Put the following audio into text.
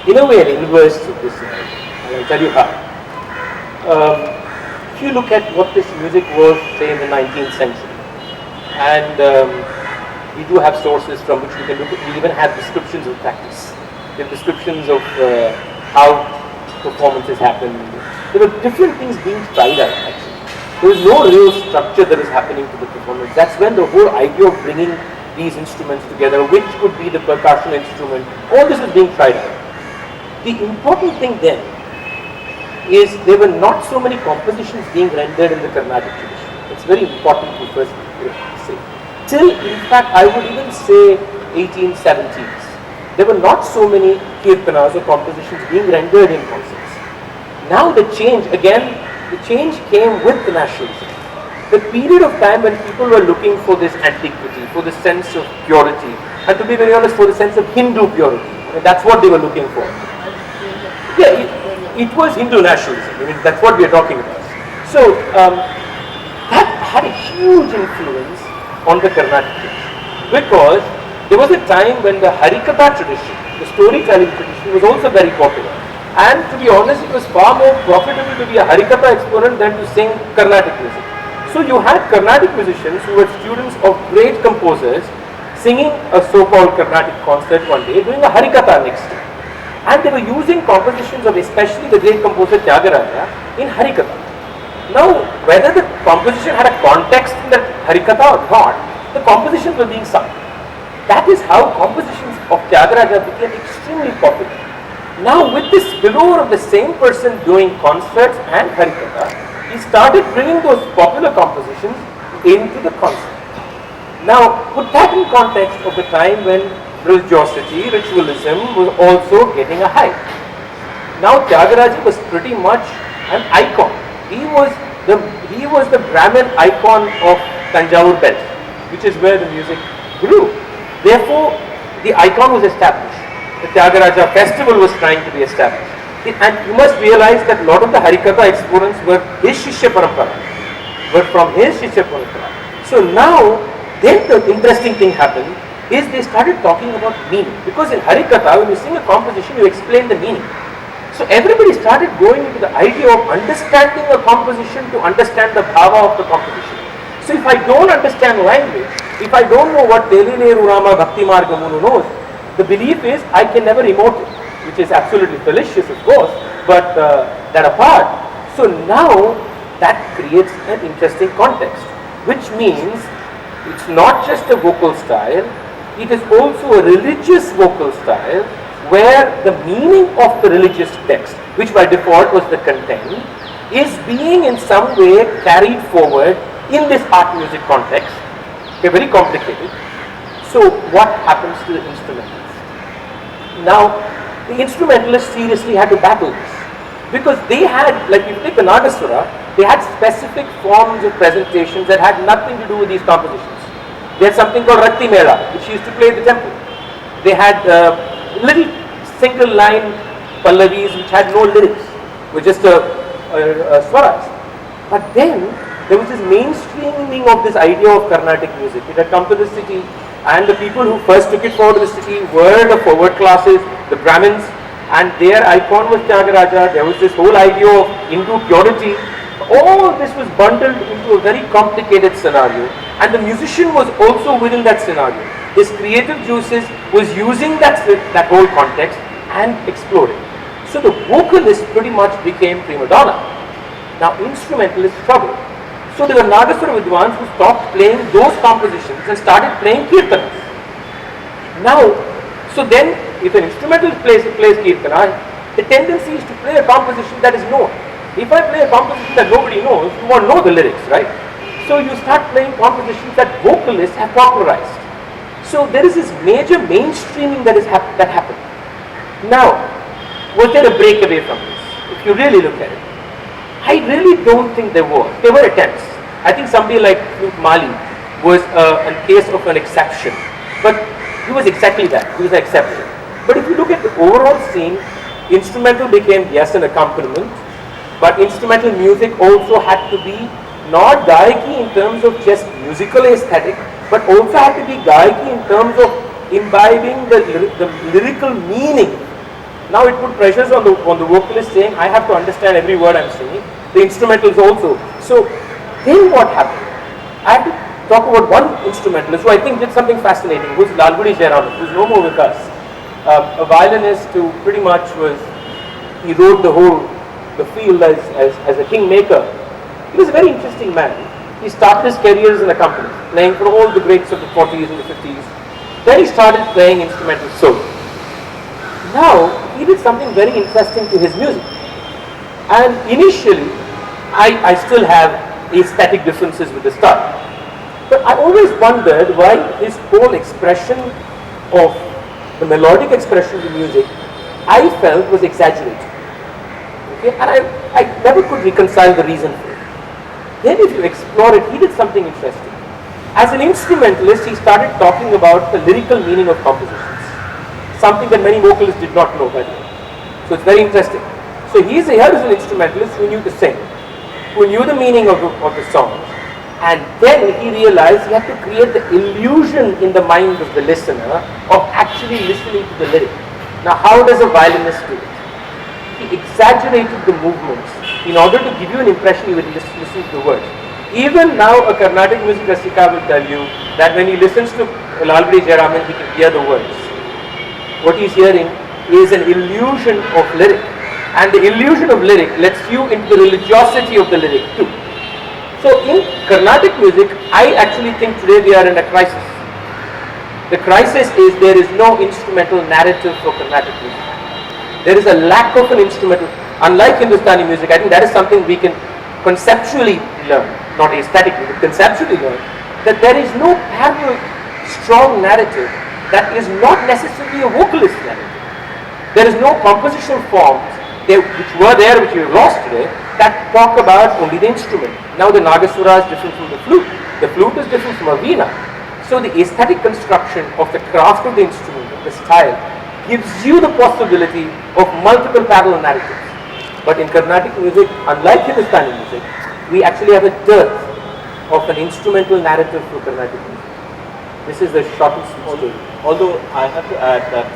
in a way an inverse of this scenario. And I'll tell you how. If you look at what this music was, say, in the 19th century, and we do have sources from which we can look at, we even have descriptions of practice. We have descriptions of how performances happen. There were different things being tried out, actually. There was no real structure that was happening to the performance. That's when the whole idea of bringing these instruments together, which could be the percussion instrument, all this was being tried out. The important thing then is there were not so many compositions being rendered in the Carnatic tradition. It's very important to first say. Till, in fact, I would even say 1870s, there were not so many kirtanas or compositions being rendered in concerts. Now the change, again, the change came with the nationalism. The period of time when people were looking for this antiquity, for the sense of purity, and to be very honest, for the sense of Hindu purity. I mean, that's what they were looking for. Yeah, it was Hindu nationalism. I mean, that's what we are talking about. So that had a huge influence on the Carnatic tradition, because there was a time when the Harikatha tradition, the storytelling tradition, was also very popular. And to be honest, it was far more profitable to be a Harikatha exponent than to sing Carnatic music. So you had Carnatic musicians who were students of great composers singing a so-called Carnatic concert one day, doing a Harikatha next day. And they were using compositions of especially the great composer Tyagaraja in Harikatha. Now, whether the composition had a context in the Harikatha or not, the compositions were being sung. That is how compositions of Tyagaraja became extremely popular. Now, with this spillover of the same person doing concerts and Harikatha, he started bringing those popular compositions into the concert. Now, put that in context of the time when religiosity, ritualism was also getting a hype. Now, Tyagaraja was pretty much an icon. He was the Brahmin icon of Tanjavur belt, which is where the music grew. Therefore, the icon was established. The Tyagaraja festival was trying to be established. And you must realize that a lot of the Harikatha exponents were his Shishya Parampara, were from his Shishya Parampara. So now, then the interesting thing happened is they started talking about meaning. Because in Harikatha, when you sing a composition, you explain the meaning. So everybody started going into the idea of understanding a composition to understand the bhava of the composition. So if I don't understand language, if I don't know what Telileru Rama Bhakti Margamunu knows, the belief is I can never emote it, which is absolutely fallacious, of course, but that apart. So now that creates an interesting context, which means it's not just a vocal style, it is also a religious vocal style where the meaning of the religious text, which by default was the content, is being in some way carried forward in this art music context. They're very complicated. So what happens to the instrumentalists? Now, the instrumentalists seriously had to battle this, because they had, like if you take the Nagaswara, they had specific forms of presentations that had nothing to do with these compositions. They had something called Rakti Mela, which used to play at the temple. They had little single line pallavis which had no lyrics, were just swaras. But then there was this mainstreaming of this idea of Carnatic music. It had come to the city, and the people who first took it forward to the city were the forward classes, the Brahmins, and their icon was Tyagaraja. There was this whole idea of Hindu purity. All this was bundled into a very complicated scenario, and the musician was also within that scenario. His creative juices was using that whole context and exploding. So the vocalist pretty much became prima donna. Now instrumentalists struggled. So there were Nagaswara Vidwans who stopped playing those compositions and started playing kirtanas. Now, so then if an instrumentalist plays kirtana, the tendency is to play a composition that is known. If I play a composition that nobody knows, you won't know the lyrics, right? So you start playing compositions that vocalists have popularized. So there is this major mainstreaming that happened. Now, was there a breakaway from this? If you really look at it, I really don't think there was. There were attempts. I think somebody like Mali was a case of an exception, but he was exactly that. He was an exception. But if you look at the overall scene, instrumental became, yes, an accompaniment, but instrumental music also had to be not gaiki in terms of just musical aesthetic, but also had to be gaiki in terms of imbibing the lyrical meaning Now it put pressures on the vocalist saying, I have to understand every word I'm singing. The instrumentals also. So then what happened? I have to talk about one instrumentalist who I think did something fascinating, who's Lalgudi Jairam, who's no more with us. A violinist who pretty much he rode the field as a kingmaker. He was a very interesting man. He started his careers in a company, playing for all the greats of the 40s and the 50s. Then he started playing instrumental solo. Now, he did something very interesting to his music. And initially, I still have aesthetic differences with the style. But I always wondered why his whole expression of the melodic expression of the music, I felt was exaggerated. Okay? And I never could reconcile the reason for it. Then if you explore it, he did something interesting. As an instrumentalist, he started talking about the lyrical meaning of compositions. Something that many vocalists did not know, by the way. So it's very interesting. So here is an instrumentalist who knew to sing, who knew the meaning of the song, and then he realized he had to create the illusion in the mind of the listener of actually listening to the lyric. Now how does a violinist do it? He exaggerated the movements in order to give you an impression you would listen to the words. Even now a Carnatic music rasika will tell you that when he listens to Lalgudi Jayaraman, he can hear the words. What he's hearing is an illusion of lyric, and the illusion of lyric lets you into the religiosity of the lyric too. So in Carnatic music, I actually think today we are in a crisis. The crisis is there is no instrumental narrative for Carnatic music. There is a lack of an instrumental. Unlike Hindustani music, I think that is something we can conceptually learn, not aesthetically, but conceptually learn, that there is no parallel strong narrative that is not necessarily a vocalist narrative. There is no compositional forms which were there, which we have lost today, that talk about only the instrument. Now the Nagaswara is different from the flute. The flute is different from a veena. So the aesthetic construction of the craft of the instrument, of the style, gives you the possibility of multiple parallel narratives. But in Carnatic music, unlike Hindustani music, we actually have a dearth of an instrumental narrative for Carnatic music. This is the short and sweet story. Although I have to add that